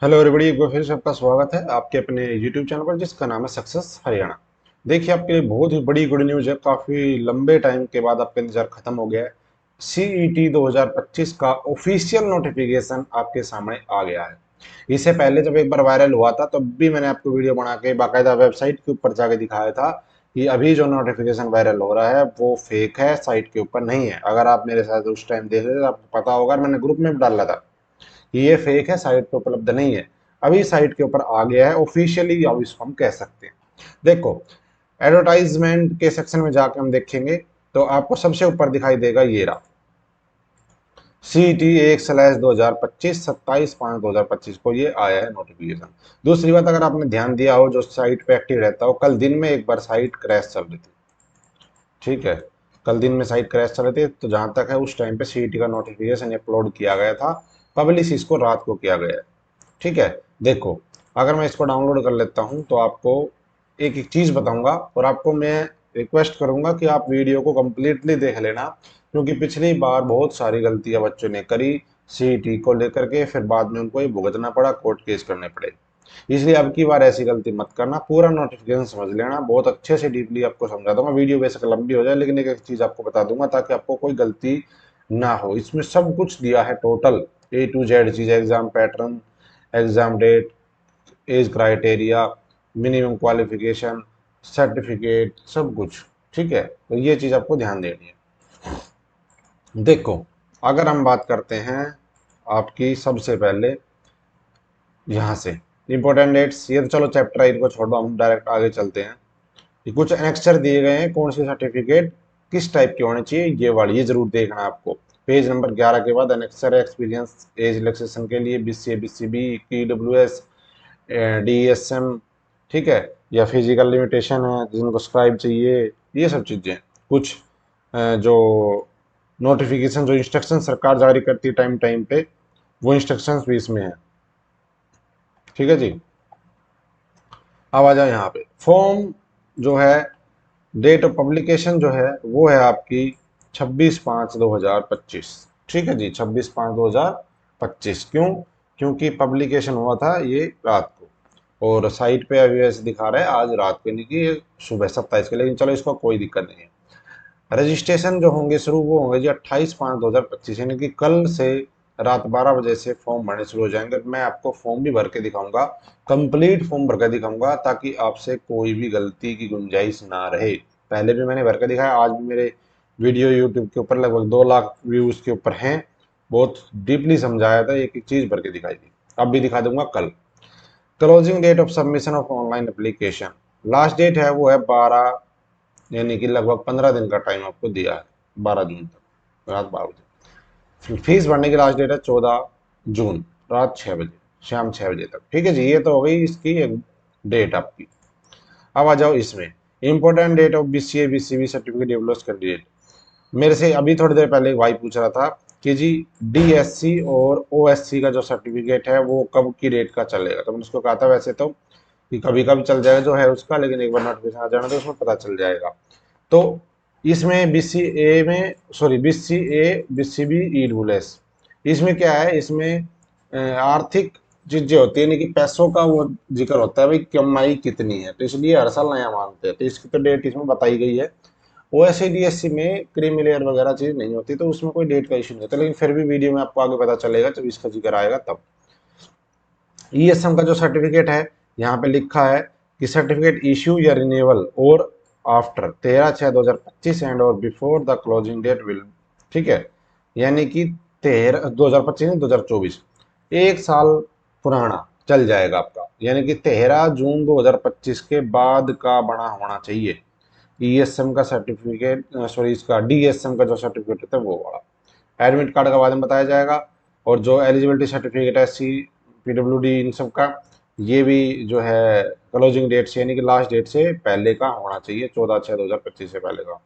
Hello everybody, एक बार फिर से आपका स्वागत है आपके अपने यूट्यूब चैनल पर जिसका नाम है सक्सेस हरियाणा। देखिए, आपके लिए बहुत ही बड़ी गुड न्यूज़ है। काफ़ी लंबे टाइम के बाद आपका इंतजार खत्म हो गया है। सीईटी 2025 का ऑफिशियल नोटिफिकेशन आपके सामने आ गया है। इससे पहले जब एक बार वायरल हुआ था तब भी मैंने आपको वीडियो बना के बाकायदा वेबसाइट के ऊपर जाके दिखाया था कि अभी जो नोटिफिकेशन वायरल हो रहा है वो फेक है, साइट के ऊपर नहीं है। अगर आप मेरे साथ उस टाइम देख रहे थे तो आपको पता होगा, मैंने ग्रुप में भी डाला था कि ये फेक है, साइट पे उपलब्ध नहीं है। अभी साइट के ऊपर आ गया है ऑफिशियली, अब इसको हम कह सकते हैं। देखो, एडवर्टाइजमेंट के सेक्शन में जाकर हम देखेंगे तो आपको सबसे ऊपर दिखाई देगा ये रहा, CT1/2025 27/5/2025 को ये आया है नोटिफिकेशन। दूसरी बात, अगर आपने ध्यान दिया हो, जो साइट पे एक्टिव रहता हो, कल दिन में एक बार साइट क्रैश चल रही थी। ठीक है, कल दिन में साइट क्रैश चल रही थी, तो जहां तक है उस टाइम पे सीईटी का नोटिफिकेशन अपलोड किया गया था। पब्लिश इसको रात को किया गया है। ठीक है। देखो, अगर मैं इसको डाउनलोड कर लेता हूं तो आपको एक एक चीज बताऊंगा, और आपको मैं रिक्वेस्ट करूंगा कि आप वीडियो को कंप्लीटली देख लेना, क्योंकि पिछली बार बहुत सारी गलतियां बच्चों ने करी सीईटी को लेकर के, फिर बाद में उनको ये भुगतना पड़ा, कोर्ट केस करने पड़े। इसलिए अब की बार ऐसी गलती मत करना, पूरा नोटिफिकेशन समझ लेना, बहुत अच्छे से डीपली आपको समझा दूंगा। वीडियो बेशक लंबी हो जाए लेकिन एक एक चीज आपको बता दूंगा ताकि आपको कोई गलती ना हो। इसमें सब कुछ दिया है, टोटल A to Z चीज, exam pattern, exam date, age criteria, minimum qualification, certificate, सब कुछ। ठीक है, तो ये चीज आपको ध्यान देनी है। देखो, अगर हम बात करते हैं आपकी, सबसे पहले यहाँ से इंपॉर्टेंट डेट्स, ये तो चलो चैप्टर 8 को छोड़ो, हम डायरेक्ट आगे चलते हैं। ये कुछ एनेक्सर दिए गए हैं, कौन सी सर्टिफिकेट किस टाइप की होनी चाहिए, ये वाली ये जरूर देखना है आपको। पेज नंबर 11 के बाद एनेक्सर है, एक्सपीरियंस एज रिलैक्सेशन के लिए BCA BCB PWS DSM। ठीक है, या फिजिकल लिमिटेशन है जिनको स्क्राइब चाहिए, ये सब चीज़ें कुछ जो नोटिफिकेशन, जो इंस्ट्रक्शन सरकार जारी करती है टाइम टाइम पे, वो इंस्ट्रक्शंस भी इसमें है। ठीक है जी। अब आ जाओ यहाँ पे, फॉर्म जो है, डेट ऑफ पब्लिकेशन जो है वो है आपकी 26/5/2025। ठीक है जी, 26/5/2025। क्यों? क्योंकि पब्लिकेशन हुआ था ये रात को, और साइट पे अभी वैसे दिखा रहा है आज रात को, नहीं कि ये सुबह 27 के, लेकिन चलो इसको कोई दिक्कत नहीं है। रजिस्ट्रेशन जो होंगे शुरू, वो होंगे जी 28/5/2025, यानी कि कल से रात 12 बजे से फॉर्म भरने शुरू हो जाएंगे। मैं आपको फॉर्म भी भर के दिखाऊंगा, कंप्लीट फॉर्म भर के दिखाऊंगा, ताकि आपसे कोई भी गलती की गुंजाइश ना रहे। पहले भी मैंने भर के दिखाया, आज भी मेरे वीडियो यूट्यूब के ऊपर लगभग 2 लाख व्यूज के ऊपर हैं। बहुत डीपली समझाया था, एक एक चीज भर के दिखाई थी, अब भी दिखा दूंगा कल। Closing date of submission of online application, last date है वो है 12, यानी कि लगभग 15 दिन का टाइम आपको दिया है, 12 जून तक रात 12 बजे। फीस भरने की लास्ट डेट है 14 जून रात 6 बजे, शाम 6 बजे तक। ठीक है जी, ये तो हो गई इसकी एक डेट आपकी। अब आ जाओ इसमें, important date of BCA BCB certificate develop candidate. मेरे से अभी थोड़ी देर पहले एक भाई पूछ रहा था कि जी DSC और OSC का जो सर्टिफिकेट है वो कब की डेट का चलेगा, तो मैंने उसको कहा था वैसे तो कि कभी कभी चल जाएगा जो है उसका, लेकिन एक बार नोटिफिकेशन आ जाना तो उसमें पता चल जाएगा। तो इसमें BCA में, सॉरी, BCA BCB EWS, इसमें क्या है, इसमें आर्थिक चीजें होती है, यानी कि पैसों का वो जिक्र होता है, भाई कमाई कितनी है, तो इसलिए हर साल नया मांगते हैं, तो इसकी तो डेट इसमें बताई गई है। OSCDSC में क्रीमी लेयर वगैरह चीज नहीं होती, तो उसमें कोई डेट का इशू नहीं होता, लेकिन फिर भी वीडियो में आपको आगे पता चलेगा जब इसका जिक्र आएगा तब। ESM का जो सर्टिफिकेट है, यहाँ पे लिखा है कि सर्टिफिकेट इश्यू या रिन्यूअल और आफ्टर 13/6/2025 एंड और before the closing date will. ठीक है, यानी कि 2025 नहीं, 2024, 1 साल पुराना चल जाएगा आपका, यानी कि 13 जून 2025 के बाद का बना होना चाहिए ESM का सर्टिफिकेट, सॉरी, इसका DSM का जो सर्टिफिकेट होता है वो वाला। एडमिट कार्ड का बाद में बताया जाएगा, और जो एलिजिबिलिटी सर्टिफिकेट है PWD इन सब का, ये भी जो है क्लोजिंग डेट से, यानी कि लास्ट डेट से पहले का होना चाहिए, 14/6/2025 से पहले का।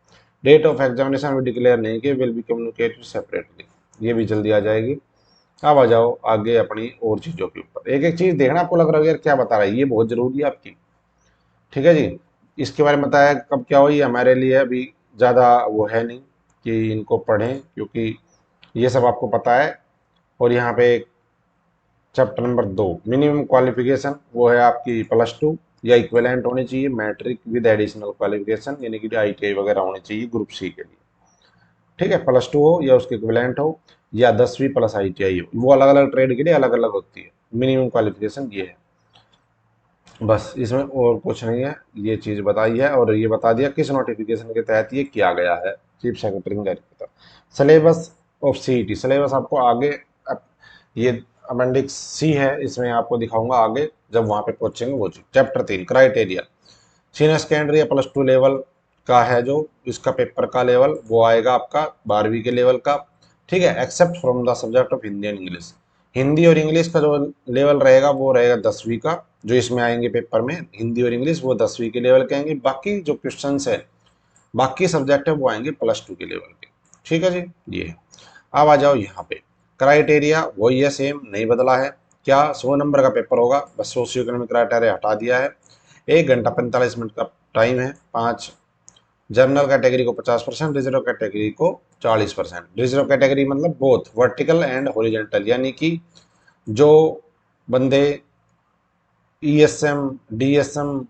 डेट ऑफ एग्जामिनेशन भी डिक्लेयर नहीं कि विल बी कम्युनिकेटेड सेपरेटली, ये भी जल्दी आ जाएगी। अब आ जाओ आगे अपनी और चीज़ों के ऊपर, एक एक चीज़ देखना, आपको लग रहा है यार क्या बता रहा है, ये बहुत जरूरी है आपकी। ठीक है जी, इसके बारे में बताया कब क्या हो, ये हमारे लिए अभी ज़्यादा वो है नहीं कि इनको पढ़ें, क्योंकि ये सब आपको पता है। और यहाँ पे चैप्टर नंबर 2, मिनिमम क्वालिफिकेशन, वो है आपकी +2 या इक्विवेलेंट होनी चाहिए, मैट्रिक विद एडिशनल क्वालिफिकेशन, यानी कि ITI वगैरह होनी चाहिए ग्रुप सी के लिए। ठीक है, +2 हो या उसके इक्विवेलेंट हो, या 10वीं प्लस ITI हो, वो अलग अलग ट्रेड के लिए अलग अलग होती है। मिनिमम क्वालिफिकेशन ये है, बस इसमें और कुछ नहीं है, ये चीज़ बताई है और ये बता दिया किस नोटिफिकेशन के तहत ये किया गया है, चीफ सेक्रेटरी ने जारी किया। सिलेबस ऑफ CET, सिलेबस आपको आगे ये अपेंडिक्स सी है, इसमें आपको दिखाऊंगा आगे जब वहां पे पहुंचेंगे वो चीज। चैप्टर 3, क्राइटेरिया, सीनियर सेकेंडरी या +2 लेवल का है जो इसका पेपर का लेवल, वो आएगा आपका 12वीं के लेवल का। ठीक है, except from the subject of Hindi and English, Hindi और इंग्लिश का जो लेवल रहेगा वो रहेगा 10वीं का, जो इसमें आएंगे पेपर में हिंदी और इंग्लिश वो 10वीं के लेवल के आएंगे। बाकी जो क्वेश्चन है, बाकी सब्जेक्ट है वो आएंगे +2 के लेवल के। ठीक है जी, ये है। अब आ जाओ यहाँ पे, क्राइटेरिया वही है, सेम नहीं बदला है। क्या 100 नंबर का पेपर होगा, बस सोशियो इकोनॉमिक क्राइटेरिया हटा दिया है। 1 घंटा 45 मिनट का टाइम है। 5 जनरल कैटेगरी को 50%, रिजर्व कैटेगरी को 40%। रिजर्व कैटेगरी मतलब बोथ वर्टिकल एंड हॉरिजेंटल, यानी कि जो बंदे ESM, DSM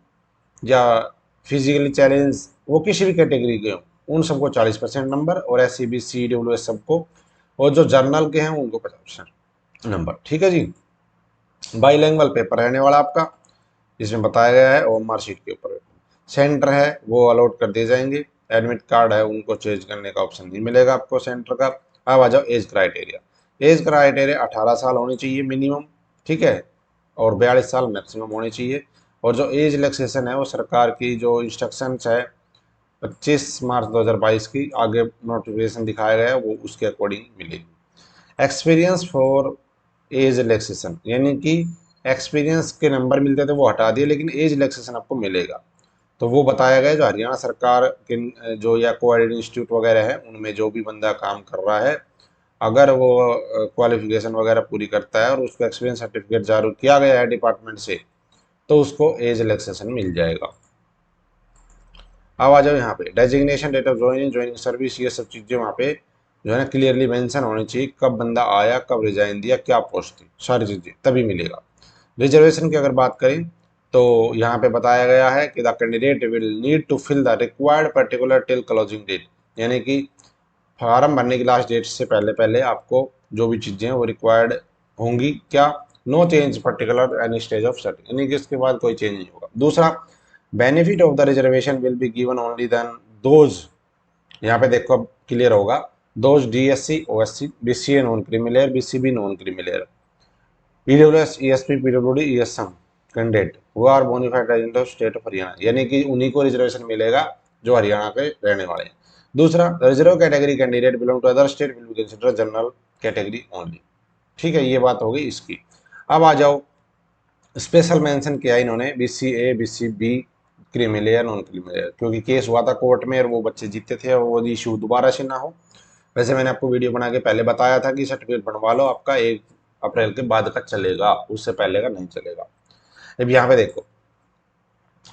या फिजिकली चैलेंज, वो किसी भी कैटेगरी के हों, उन सबको 40% नंबर, और SC BC EWS सबको, और जो जर्नल के हैं उनको 50% नंबर। ठीक है जी, बाईलैंग्वेज पेपर रहने वाला आपका, जिसमें बताया गया है, और मार्कशीट के ऊपर सेंटर है वो अलॉट कर दिए जाएंगे। एडमिट कार्ड है उनको चेंज करने का ऑप्शन नहीं मिलेगा आपको सेंटर का। अब आ जाओ एज क्राइटेरिया, एज क्राइटेरिया 18 साल होनी चाहिए मिनिमम। ठीक है, और 42 साल मैक्सिमम होनी चाहिए। और जो एज रिलैक्सेशन है वो सरकार की जो इंस्ट्रक्शंस है 25 मार्च 2022 की आगे नोटिफिकेशन दिखाया गया है, वो उसके अकॉर्डिंग मिलेगी। एक्सपीरियंस फॉर एज रिलैक्सेशन, यानी कि एक्सपीरियंस के नंबर मिलते थे वो हटा दिए, लेकिन एज रिलैक्सेशन आपको मिलेगा। तो वो बताया गया जो हरियाणा सरकार के जो या कोएड इंस्टीट्यूट वगैरह है उनमें जो भी बंदा काम कर रहा है, अगर वो क्वालिफिकेशन वगैरह पूरी करता है और उसको एक्सपीरियंस सर्टिफिकेट जारी किया गया है डिपार्टमेंट से, तो उसको एज रिलैक्सेशन मिल जाएगा। अब आ जाओ यहाँ पे designation, date of joining, joining service, ये सब चीज़ें वहाँ पे जो है ना क्लियरली मेंशन होनी चाहिए, कब बंदा आया, कब रिजाइन दिया, क्या पोस्ट थी, सारी चीज़ें तभी मिलेगा। रिजर्वेशन की अगर बात करें तो यहाँ पे बताया गया है कि the candidate will need to fill the required particular till closing date, यानी कि फार्म भरने की लास्ट डेट से पहले पहले आपको जो भी चीज़ें हैं वो रिक्वायर्ड होंगी। क्या, no change particular any stage of setting, यानी कि इसके बाद कोई चेंज नहीं होगा। दूसरा, benefit of the reservation will be given only then those, यहाँ पे देखो अब क्लियर होगा, those DSC OSC BCA non creamy layer BCB non creamy layer PWS ESP PWD ESM candidate वो are bona fide resident of state of Haryana, यानी कि उन्हीं को रिजर्वेशन मिलेगा जो हरियाणा के रहने वाले हैं। दूसरा, reserve category candidate belong to other state will be consider general category only. ठीक है, ये बात हो गई इसकी। अब आ जाओ, स्पेशल मेंशन किया इन्होंने BCA BCB creamy layer non creamy layer, क्योंकि केस हुआ था कोर्ट में और वो बच्चे जीते थे, और वो इशू दोबारा से ना हो। वैसे मैंने आपको वीडियो बना के पहले बताया था कि सर्टिफिकेट बनवा लो, आपका 1 अप्रैल के बाद का चलेगा, उससे पहले का नहीं चलेगा। अब यहाँ पे देखो,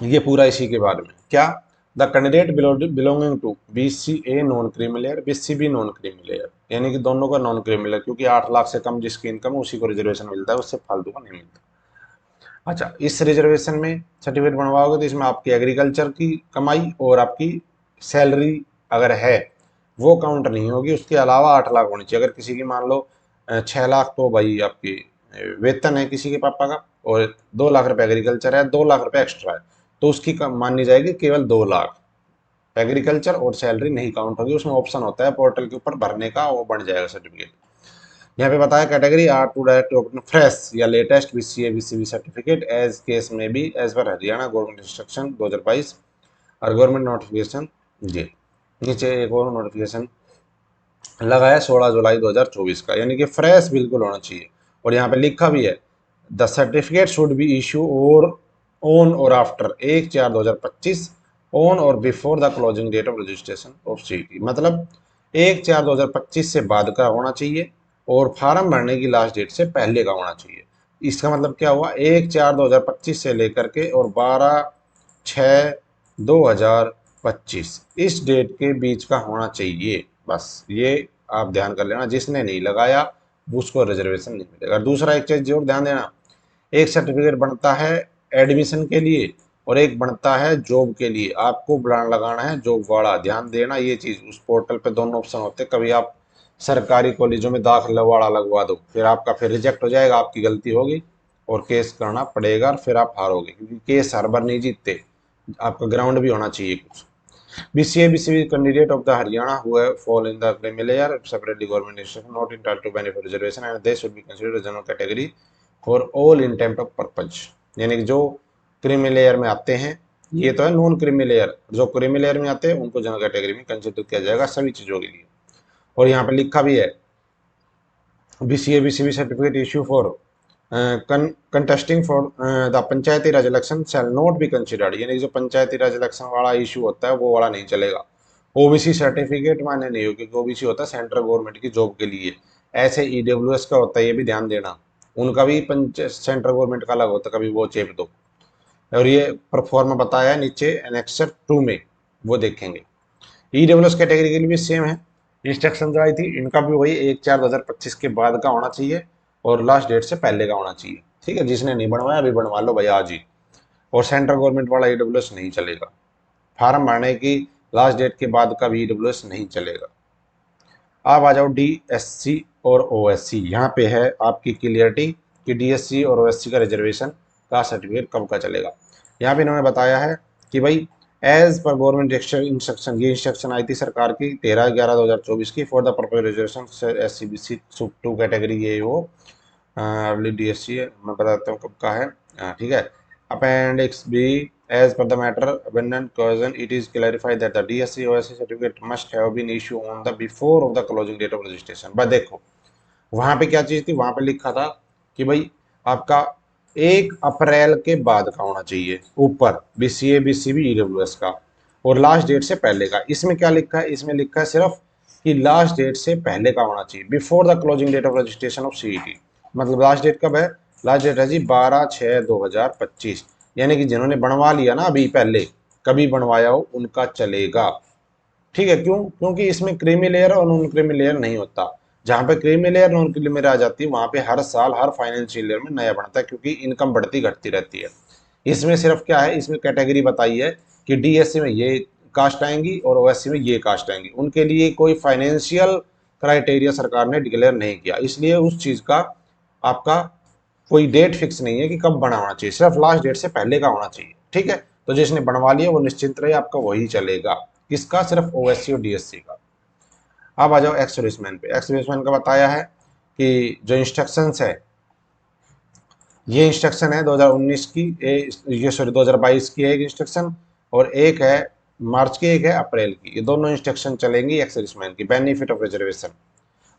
ये पूरा इसी के बारे में। क्या, the candidate belonging to BCA non creamy layer BCB non creamy layer, यानी कि दोनों का नॉन क्रीमिलेयर, क्योंकि 8 लाख से कम जिसकी इनकम है उसी को रिजर्वेशन मिलता है, उससे फालतू का नहीं मिलता। अच्छा, इस रिजर्वेशन में सर्टिफिकेट बनवाओगे तो इसमें आपकी एग्रीकल्चर की कमाई और आपकी सैलरी अगर है वो काउंट नहीं होगी, उसके अलावा 8 लाख होनी चाहिए। अगर किसी की मान लो 6 लाख तो भाई आपकी वेतन है किसी के पापा का, और 2 लाख रुपए एग्रीकल्चर है, 2 लाख रुपए एक्स्ट्रा है, तो उसकी मानी जाएगी केवल 2 लाख। एग्रीकल्चर और सैलरी नहीं काउंट होगी, उसमें ऑप्शन होता है पोर्टल के ऊपर भरने का, वो बन जाएगा सर्टिफिकेट। यहाँ पे बताया category are to direct open fresh या latest BCA BCB certificate as case में भी as per Haryana government instruction 2022 और गवर्नमेंट नोटिफिकेशन। जी, नीचे एक और नोटिफिकेशन लगा है 16 जुलाई 2024 का, यानी कि फ्रेश बिल्कुल होना चाहिए। और यहाँ पे लिखा भी है the certificate should be issue और ऑन और आफ्टर 1/4/2025 ऑन और before the closing date of registration of CET, मतलब 1/4/2025 से बाद का होना चाहिए और फार्म भरने की लास्ट डेट से पहले का होना चाहिए। इसका मतलब क्या हुआ, 1/4/2025 से लेकर के और 12/6/2025 इस डेट के बीच का होना चाहिए। बस ये आप ध्यान कर लेना, जिसने नहीं लगाया उसको रिजर्वेशन नहीं मिलेगा। दूसरा एक चीज जरूर ध्यान देना, एक सर्टिफिकेट बनता है एडमिशन के लिए और एक बनता है जॉब के लिए। आपको ब्रांड लगाना है जॉब वाला, ध्यान देना ये चीज। उस पोर्टल पे दोनों ऑप्शन होते हैं, कभी आप सरकारी कॉलेजों में दाखिला वाला लगवा दो, फिर आपका फिर रिजेक्ट हो जाएगा, आपकी गलती होगी और केस करना पड़ेगा और फिर आप हारोगे, क्योंकि केस हर बार नहीं जीतते, आपका ग्राउंड भी होना चाहिए कुछ। BCA BCB candidate of the Haryana who have fall in the creamy layer separately government institution not entitled to benefit reservation and they should be considered a general category for all intent of purpose। यानी कि जो creamy layer में आते हैं, ये तो है non creamy layer, जो क्रीमी लेयर में आते हैं उनको जनरल कैटेगरी में कंसिडर किया जाएगा सभी चीजों के लिए। और यहाँ पे लिखा भी है BCA BCB certificate issue for contesting for the Panchayati Raj election shall not be considered. यानी जो पंचायती राज इलेक्शन वाला इशू होता है वो वाला नहीं चलेगा। ओबीसी सर्टिफिकेट मान्य नहीं हो, क्योंकि ओबीसी होता है सेंट्रल गवर्नमेंट की जॉब के लिए। ऐसे ईडब्ल्यूएस का होता है, ये भी ध्यान देना, उनका भी सेंट्रल गवर्नमेंट का अलग होता है, कभी वो चेप दो। और ये परफॉर्म बताया है नीचे एनेक्सर 2 में, वो देखेंगे। ईडब्ल्यूएस कैटेगरी के लिए भी सेम है, इंस्ट्रक्शन जो आई थी इनका भी वही 1/4/2025 के बाद का होना चाहिए और लास्ट डेट से पहले का होना चाहिए। ठीक है, जिसने नहीं बनवाया अभी बनवा लो भाई आज ही। और सेंट्रल गवर्नमेंट वाला ईडब्ल्यूएस नहीं चलेगा, फार्म भरने की लास्ट डेट के बाद का भी ईडब्ल्यूएस नहीं चलेगा। अब आ जाओ DSC और OSC। यहाँ पे है आपकी क्लियरिटी कि DSC और OSC का रिजर्वेशन का सर्टिफिकेट कब का चलेगा। यहाँ पे इन्होंने बताया है कि भाई एज पर गवर्नमेंट इंस्ट्रक्शन, ये इंस्ट्रक्शन आई थी सरकार की 13/11/2024 की for the purpose reservation SCBC 2 category, ये वो अर्ली DSC है, मैं बताता हूँ कब का है। ठीक है, appendix B as per the matter abundant caution it is clarified that the DSC OSC certificate must have been issued on the before of the closing date of registration। बस देखो वहां पे क्या चीज थी, वहां पे लिखा था कि भाई आपका 1 अप्रैल के बाद का होना चाहिए ऊपर BCA BCB EWS का, और लास्ट डेट से पहले का। इसमें क्या लिखा है, इसमें लिखा है सिर्फ कि लास्ट डेट से पहले का होना चाहिए, before the closing date of registration of CET। मतलब लास्ट डेट कब है, लास्ट डेट है जी 12/6/2025। यानी कि जिन्होंने बनवा लिया ना अभी पहले, कभी बनवाया हो उनका चलेगा। ठीक है, क्यों, क्योंकि इसमें क्रीमी लेयर और नॉन क्रीमी लेयर नहीं होता। जहां पे creamy layer non creamy layer आ जाती है वहां पे हर साल हर फाइनेंशियल ईयर में नया बनता है, क्योंकि इनकम बढ़ती घटती रहती है। इसमें सिर्फ क्या है, इसमें कैटेगरी बताई है कि DSC में ये कास्ट आएंगी और OSC में ये कास्ट आएंगी, उनके लिए कोई फाइनेंशियल क्राइटेरिया सरकार ने डिक्लेयर नहीं किया, इसलिए उस चीज का आपका कोई डेट फिक्स नहीं है कि कब बना होना चाहिए, सिर्फ लास्ट डेट से पहले का होना चाहिए। ठीक है, तो जिसने बनवा लिया वो निश्चिंत रहे, आपका वही चलेगा। किसका, सिर्फ OSC और DSC का। अब आ जाओ एक्स सर्विसमैन पे। एक्स सर्विसमैन का बताया है कि जो इंस्ट्रक्शंस है, ये इंस्ट्रक्शन है 2019 की, ये सॉरी 2022 की है एक इंस्ट्रक्शन, और एक है मार्च की, एक है अप्रैल की। ये दोनों इंस्ट्रक्शन चलेंगी एक्स सर्विसमैन की, बेनिफिट ऑफ रिजर्वेशन।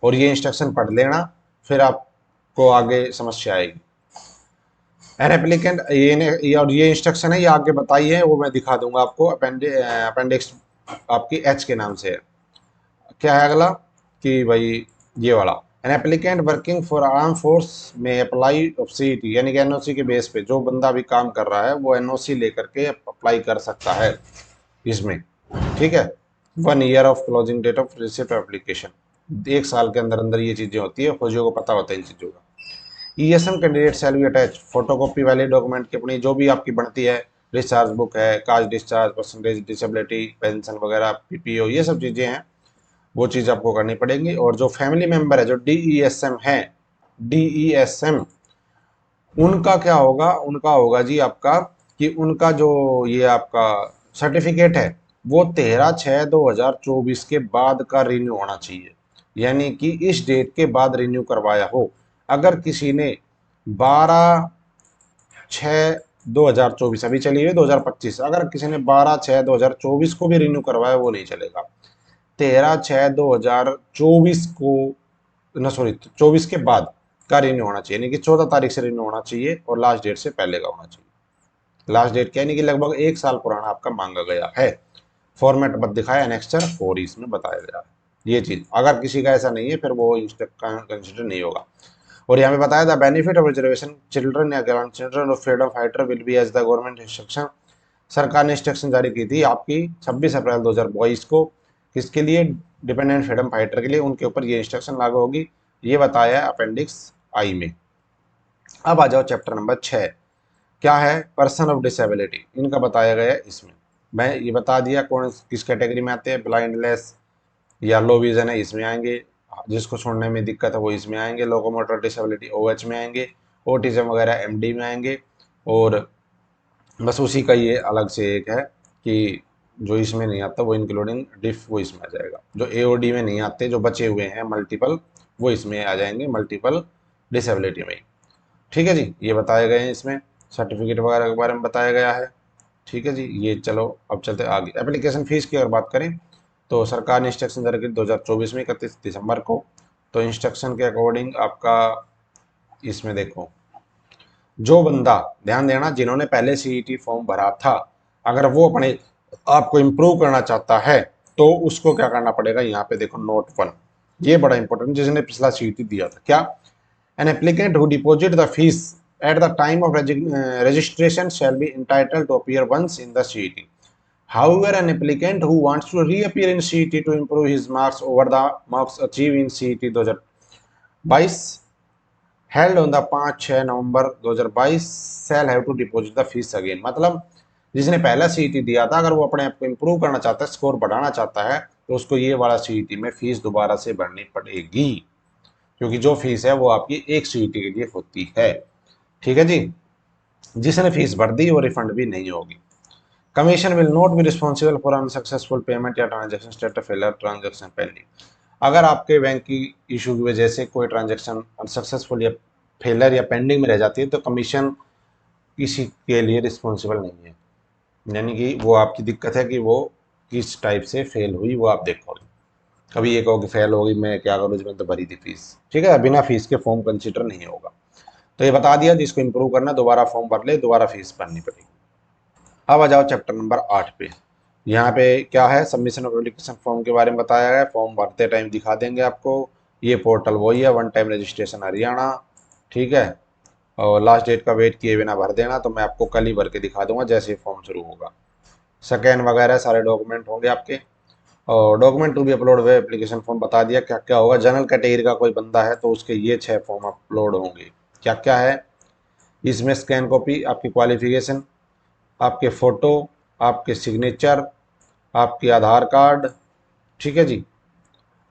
और ये इंस्ट्रक्शन पढ़ लेना, फिर आपको आगे समस्या आएगी। एन एप्लीकेंट, ये इंस्ट्रक्शन है, ये आगे बताई है, वो मैं दिखा दूंगा आपको। अपेंडिक्स आपकी H के नाम से है। क्या है अगला कि भाई ये वाला, an applicant working for arm force में अप्लाई ऑफ CET, यानी कि NOC के बेस पे जो बंदा भी काम कर रहा है वो NOC लेकर के अप्लाई कर सकता है इसमें। ठीक है, 1 year of closing date of receipt application, 1 साल के अंदर अंदर ये चीजें होती है, फौजियों को पता होता है इन चीजों का। ESM candidate shall be attach photocopy वाले डॉक्यूमेंट की, अपनी जो भी आपकी बनती है, डिस्चार्ज बुक है, caste discharge, percentage disability, pension वगैरह, PPO, ये सब चीजें हैं, वो चीज आपको करनी पड़ेगी। और जो फैमिली मेंबर है, जो DESM है, DESM, उनका क्या होगा, उनका होगा जी आपका कि उनका जो ये आपका सर्टिफिकेट है वो 13/6/2024 के बाद का रिन्यू होना चाहिए, यानी कि इस डेट के बाद रिन्यू करवाया हो। अगर किसी ने 12/6/2024, अभी चली हुई 2025, अगर किसी ने 12/6/2024 को भी रिन्यू करवाया वो नहीं चलेगा। 13/6/2024 को ना, सॉरी 24 के बाद का रिन्यू होना चाहिए, यानी कि 14 तारीख से रिन्यू होना चाहिए और लास्ट डेट से पहले का होना चाहिए। लास्ट डेट क्या, यानी कि लगभग 1 साल पुराना आपका मांगा गया है। फॉर्मेट बद दिखाया एनेक्स्चर 4 इसमें बताया गया है ये चीज। अगर किसी का ऐसा नहीं है फिर वो कंसिडर नहीं होगा। और यहाँ पे बताया था बेनिफिट ऑफ रिजर्वेशन चिल्ड्रन या grand children of freedom fighter will be as the government instruction. सरकार ने इंस्ट्रक्शन जारी की थी आपकी 26 अप्रैल 2022 को, किसके लिए, डिपेंडेंट फ्रीडम फाइटर के लिए, उनके ऊपर ये इंस्ट्रक्शन लागू होगी। ये बताया है अपेंडिक्स आई में। अब आ जाओ चैप्टर नंबर 6, क्या है, पर्सन ऑफ डिसेबिलिटी, इनका बताया गया है इसमें। मैं ये बता दिया कौन किस कैटेगरी में आते हैं, ब्लाइंडनेस या लो विजन है इसमें आएंगे, जिसको सुनने में दिक्कत है वो इसमें आएंगे, लोकोमोटर डिसेबिलिटी OH में आएंगे, ऑटिज्म वगैरह MD में आएंगे, और बस उसी का ये अलग से एक है कि जो इसमें नहीं आता वो इंक्लूडिंग डिफ वो इसमें आ जाएगा, जो AOD में नहीं आते जो बचे हुए हैं मल्टीपल, वो इसमें आ जाएंगे मल्टीपल डिसेबिलिटी में। ठीक है जी, ये बताए गए हैं इसमें, सर्टिफिकेट वगैरह के बारे में बताया गया है। ठीक है जी, ये चलो अब चलते आगे। एप्लीकेशन फीस की अगर बात करें तो सरकार ने इंस्ट्रक्शन जारी की 2024 में 31 दिसंबर को। तो इंस्ट्रक्शन के अकॉर्डिंग आपका इसमें देखो, जो बंदा, ध्यान देना, जिन्होंने पहले CET फॉर्म भरा था, अगर वो अपने आप को इम्प्रूव करना चाहता है तो उसको क्या करना पड़ेगा, यहाँ पे देखो नोट 1, ये बड़ा इंपॉर्टेंट, जिसने पिछला CET दिया था, क्या, an applicant who deposit the fees at the time of registration shall be entitled to appear once in the CET. However, an applicant who wants to reappear in CET to improve his marks over the marks achieved in CET 2022 held on the 5-6 November 2022 shall have to deposit the fees again। मतलब जिसने पहला CET दिया था, अगर वो अपने आप को इम्प्रूव करना चाहता है, स्कोर बढ़ाना चाहता है, तो उसको ये वाला CET में फीस दोबारा से भरनी पड़ेगी, क्योंकि जो फीस है वो आपकी एक CET के लिए होती है। ठीक है जी, जिसने फीस भर दी वो रिफंड भी नहीं होगी। Commission will not be responsible for unsuccessful payment या transaction status failure transaction pending. अगर आपके बैंक की इशू की वजह से कोई ट्रांजेक्शन अनसक्सेसफुल या फेलियर या पेंडिंग में रह जाती है तो कमीशन किसी के लिए रिस्पॉन्सिबल नहीं है, यानी कि वो आपकी दिक्कत है कि वो किस टाइप से फेल हुई वो आप देखोगे। कभी ये कहो कि फेल होगी, मैं क्या करूँ, मैंने तो भरी थी फीस, ठीक है, बिना फीस के फॉर्म कंसिडर नहीं होगा। तो ये बता दिया, जिसको इंप्रूव करना दोबारा फॉर्म भर ले, दोबारा फीस भरनी पड़ेगी। अब आ जाओ चैप्टर नंबर 8 पे। यहाँ पे क्या है, सबमिशन ऑफ एप्लीकेशन फॉर्म के बारे में बताया गया है। फॉर्म भरते टाइम दिखा देंगे आपको, ये पोर्टल वही है, वन टाइम रजिस्ट्रेशन हरियाणा। ठीक है, और लास्ट डेट का वेट किए बिना भर देना, तो मैं आपको कल ही भर के दिखा दूंगा जैसे ही फॉर्म शुरू होगा। स्कैन वगैरह सारे डॉक्यूमेंट होंगे आपके, और डॉक्यूमेंट टू भी अपलोड हुए, एप्लीकेशन फॉर्म बता दिया क्या क्या होगा। जनरल कैटेगरी का कोई बंदा है तो उसके ये 6 फॉर्म अपलोड होंगे। क्या क्या है इसमें, स्कैन कॉपी, आपकी क्वालिफिकेशन, आपके फ़ोटो, आपके सिग्नेचर, आपके आधार कार्ड, ठीक है जी,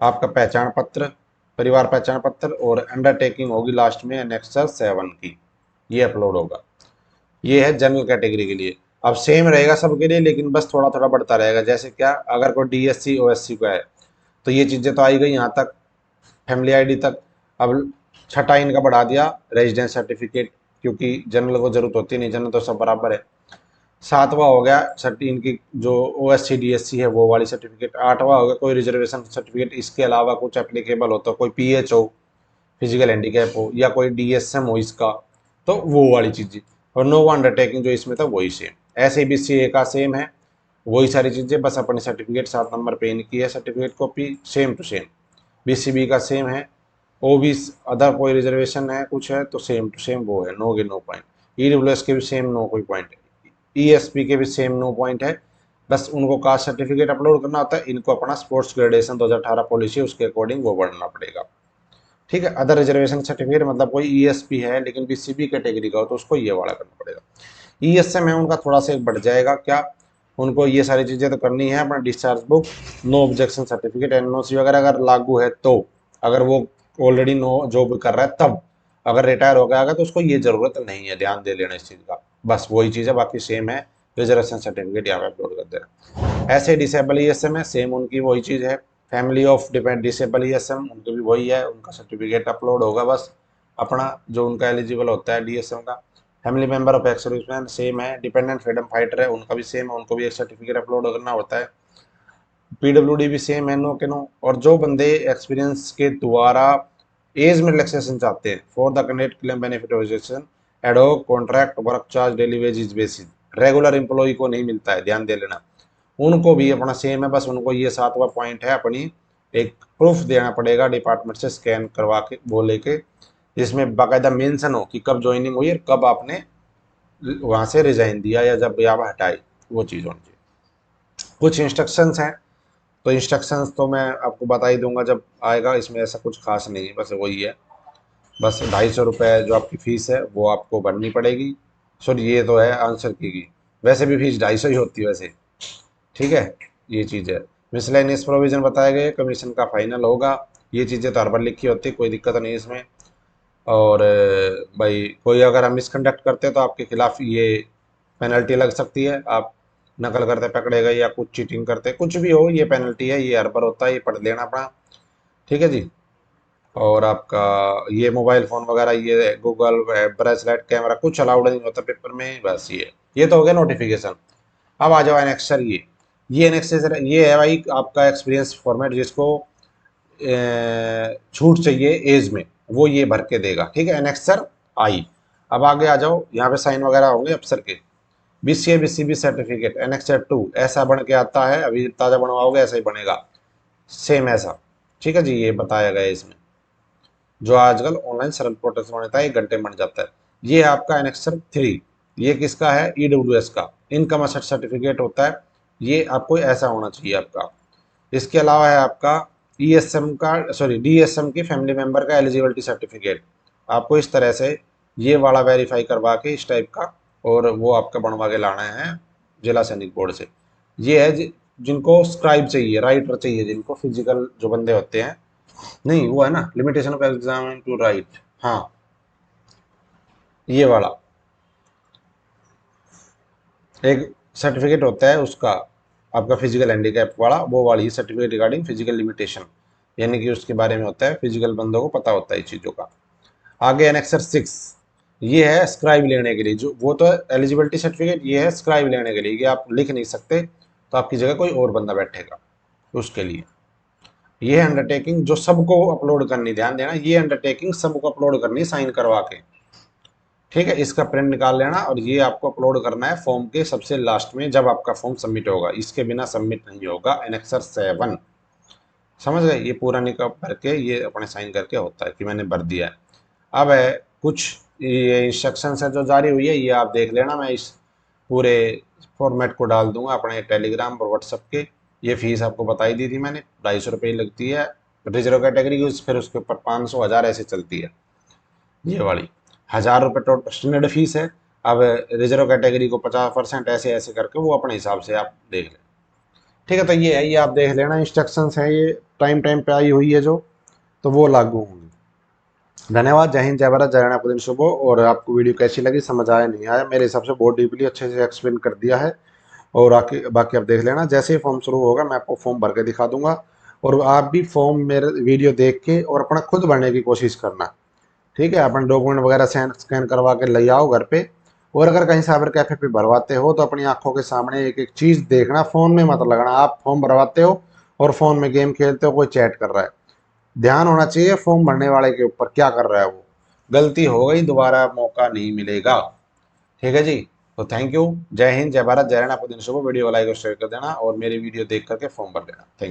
आपका पहचान पत्र, परिवार पहचान पत्र, और अंडरटेकिंग होगी लास्ट में एनेक्सर 7 की, ये अपलोड होगा। ये है जनरल कैटेगरी के लिए। अब सेम रहेगा सबके लिए, लेकिन बस थोड़ा थोड़ा बढ़ता रहेगा। जैसे क्या, अगर कोई DSC OSC का है तो ये चीज़ें तो आई गई यहाँ तक, फैमिली ID तक। अब छठा इनका बढ़ा दिया, रेजिडेंस सर्टिफिकेट, क्योंकि जनरल को जरूरत होती नहीं, जनरल तो सब बराबर है। सातवां हो गया इनकी जो OSC DSC है वो वाली सर्टिफिकेट। आठवां हो गया कोई रिजर्वेशन सर्टिफिकेट, इसके अलावा कुछ एप्लीकेबल हो तो, कोई PH हो, फिजिकल हैंडीकैप हो, या कोई DSM हो इसका, तो वो वाली चीज़ें। और नो अंडरटेकिंग जो इसमें था वही सेम, ऐसे BCA का सेम है, वही सारी चीज़ें, बस अपने सर्टिफिकेट 7 नंबर पे इनकी है certificate copy, same to same. BCB का सेम है। OBC अदर कोई रिजर्वेशन है कुछ है तो सेम टू सेम वो है, नो के नो पॉइंट। EWS के भी सेम, नो कोई पॉइंट है। ESP के भी सेम, नो पॉइंट है। बस उनको कास्ट सर्टिफिकेट अपलोड करना होता है, इनको अपना स्पोर्ट्स ग्रेजुएशन 2018 पॉलिसी उसके अकॉर्डिंग वो बढ़ना पड़ेगा। ठीक है, अदर रिजर्वेशन सर्टिफिकेट मतलब कोई ESP है लेकिन BCB कैटेगरी का हो तो उसको ये वाला करना पड़ेगा। ESM है उनका थोड़ा सा एक बढ़ जाएगा, क्या, उनको ये सारी चीज़ें तो करनी है, अपना discharge book, no objection certificate, NOC वगैरह अगर लागू है तो, अगर वो ऑलरेडी नो जॉब कर रहा है तब, अगर रिटायर हो गया तो उसको ये जरूरत नहीं है, ध्यान दे लेना इस चीज़ का। बस वही चीज़ है, बाकी सेम है, रिजर्वेशन सर्टिफिकेट यहाँ पे अपलोड कर देना। ऐसे डिसेबल ESM है, सेम उनकी वही चीज़ है। Family of depend disable ESM उनकी भी वही है, उनका सर्टिफिकेट अपलोड होगा, बस अपना जो उनका एलिजिबल होता है DSM का। Family member of ex serviceman same है। डिपेंडेंट फ्रीडम फाइटर है, उनका भी सेम है, उनको भी एक सर्टिफिकेट अपलोड करना होता है। PWD भी सेम है, नो के नो। और जो बंदे एक्सपीरियंस के द्वारा एज में रिलैक्सेशन चाहते हैं, for the candidate claim benefit organisation ad hoc contract work charge daily wages basis, regular employ को नहीं मिलता है, ध्यान दे लेना, उनको भी अपना सेम है। बस उनको ये 7वां पॉइंट है, अपनी एक प्रूफ देना पड़ेगा डिपार्टमेंट से स्कैन करवा के वो लेके, जिसमें बाकायदा मेंशन हो कि कब ज्वाइनिंग हुई और कब आपने वहाँ से रिजाइन दिया या जब आप हटाए, वो चीज़ होनी चाहिए। कुछ इंस्ट्रक्शंस हैं तो इंस्ट्रक्शंस तो मैं आपको बता ही दूंगा जब आएगा, इसमें ऐसा कुछ खास नहीं है, बस वही है। बस 250 रुपये जो आपकी फ़ीस है वो आपको भरनी पड़ेगी। सॉरी, ये तो है आंसर की। वैसे भी फीस 250 ही होती है वैसे। ठीक है, ये चीज़ है। मिसलेनियस प्रोविज़न बताए गए, कमीशन का फाइनल होगा। ये चीज़ें तो हर बार लिखी होती है, कोई दिक्कत नहीं इसमें। और भाई कोई अगर हम मिसकंडक्ट करते हैं तो आपके खिलाफ ये पेनल्टी लग सकती है। आप नकल करते पकड़े गए या कुछ चीटिंग करते, कुछ भी हो, ये पेनल्टी है, ये हर बार होता है, ये पढ़ लेना अपना। ठीक है जी। और आपका ये मोबाइल फ़ोन वगैरह, ये गूगल ब्रेसलेट कैमरा कुछ अलाउड नहीं होता पेपर में। बस ये तो हो गया नोटिफिकेशन। अब आ जाओ एनेक्सर। ये एनेक्सर ये है भाई आपका एक्सपीरियंस फॉर्मेट, जिसको छूट चाहिए एज में, वो ये भर के देगा। ठीक है, एनेक्सर आई। अब आगे आ जाओ, यहाँ पे साइन वगैरह होंगे अफसर के। बीसीए बीसीबी सर्टिफिकेट एनेक्सर 2 ऐसा बन के आता है, अभी ताज़ा बनवाओगे ऐसा ही बनेगा, सेम ऐसा। ठीक है जी, ये बताया गया है इसमें। जो आजकल ऑनलाइन सरल पोर्टल से बनता है, 1 घंटे में बन जाता है। ये है आपका एनेक्सर 3। ये किसका है? ईडब्ल्यूएस का इनकम असेट सर्टिफिकेट होता है। ये आपको ऐसा होना चाहिए आपका। इसके अलावा है आपका ईएसएम का, सॉरी डीएसएम की फैमिली मेंबर का एलिजिबिलिटी सर्टिफिकेट। आपको इस तरह से ये वाला वेरीफाई करवा के इस टाइप का, और वो आपका बनवा के लाना है जिला सैनिक बोर्ड से। ये है जिनको स्क्राइब चाहिए, राइटर चाहिए, जिनको फिजिकल जो बंदे होते हैं, नहीं वो है ना limitation of exam to right, हाँ ये वाला एक सर्टिफिकेट होता है उसका, आपका फिजिकल हैंडीकैप वाला, वो वाली सर्टिफिकेट रिगार्डिंग फिजिकल लिमिटेशन, यानी कि उसके बारे में होता है, फिजिकल बंदों को पता होता है चीज़ों का। आगे एनेक्सर 6, ये है स्क्राइब लेने के लिए, जो वो तो एलिजिबिलिटी सर्टिफिकेट, ये है स्क्राइब लेने के लिए कि आप लिख नहीं सकते तो आपकी जगह कोई और बंदा बैठेगा उसके लिए। ये है अंडरटेकिंग जो सबको अपलोड करनी, ध्यान देना, ये अंडरटेकिंग सबको अपलोड करनी साइन करवा के। ठीक है, इसका प्रिंट निकाल लेना, और ये आपको अपलोड करना है फॉर्म के सबसे लास्ट में जब आपका फॉर्म सबमिट होगा, इसके बिना सबमिट नहीं होगा। एनेक्सर 7, समझ गए? ये पूरा निकाल करके ये अपने साइन करके होता है कि मैंने भर दिया है। अब है कुछ ये इंस्ट्रक्शंस है जो जारी हुई है, ये आप देख लेना। मैं इस पूरे फॉर्मेट को डाल दूंगा अपने टेलीग्राम और व्हाट्सएप के। ये फीस आपको बताई दी थी मैंने, 250 रुपये लगती है रिजर्व कैटेगरी की, फिर उसके ऊपर 500 1000 ऐसे चलती है ये वाली। 1000 रुपये टोटल स्टैंडर्ड फीस है। अब रिजर्व कैटेगरी को 50% ऐसे ऐसे करके वो अपने हिसाब से आप देख लें। ठीक है, तो ये है, ये आप देख लेना, इंस्ट्रक्शंस है ये टाइम टाइम पे आई हुई है जो, तो वो लागू होंगी। धन्यवाद। जय हिंद, जय भारत, जय हरियाणा, आपका दिन शुभ हो। और आपको वीडियो कैसी लगी, समझ आया नहीं आया, मेरे हिसाब से बहुत डीपली अच्छे से एक्सप्लेन कर दिया है। और आके बाकी आप देख लेना, जैसे ही फॉर्म शुरू होगा मैं आपको फॉर्म भर के दिखा दूंगा, और आप भी फॉर्म मेरे वीडियो देख के और अपना खुद भरने की कोशिश करना। ठीक है, अपन डॉक्यूमेंट वगैरह स्कैन करवा के ले आओ घर पे। और अगर कहीं साइबर कैफे पे भरवाते हो तो अपनी आंखों के सामने एक एक चीज़ देखना, फ़ोन में मत लगना। आप फॉर्म भरवाते हो और फ़ोन में गेम खेलते हो, कोई चैट कर रहा है, ध्यान होना चाहिए फॉर्म भरने वाले के ऊपर क्या कर रहा है वो। गलती हो गई, दोबारा मौका नहीं मिलेगा। ठीक है जी। तो थैंक यू। जय हिंद, जय भारत, जय हरियाणा, आपको दिन शुभ हो। वीडियो को लाइक और शेयर कर देना, और मेरी वीडियो देख करके फॉर्म भर लेना। Thank you.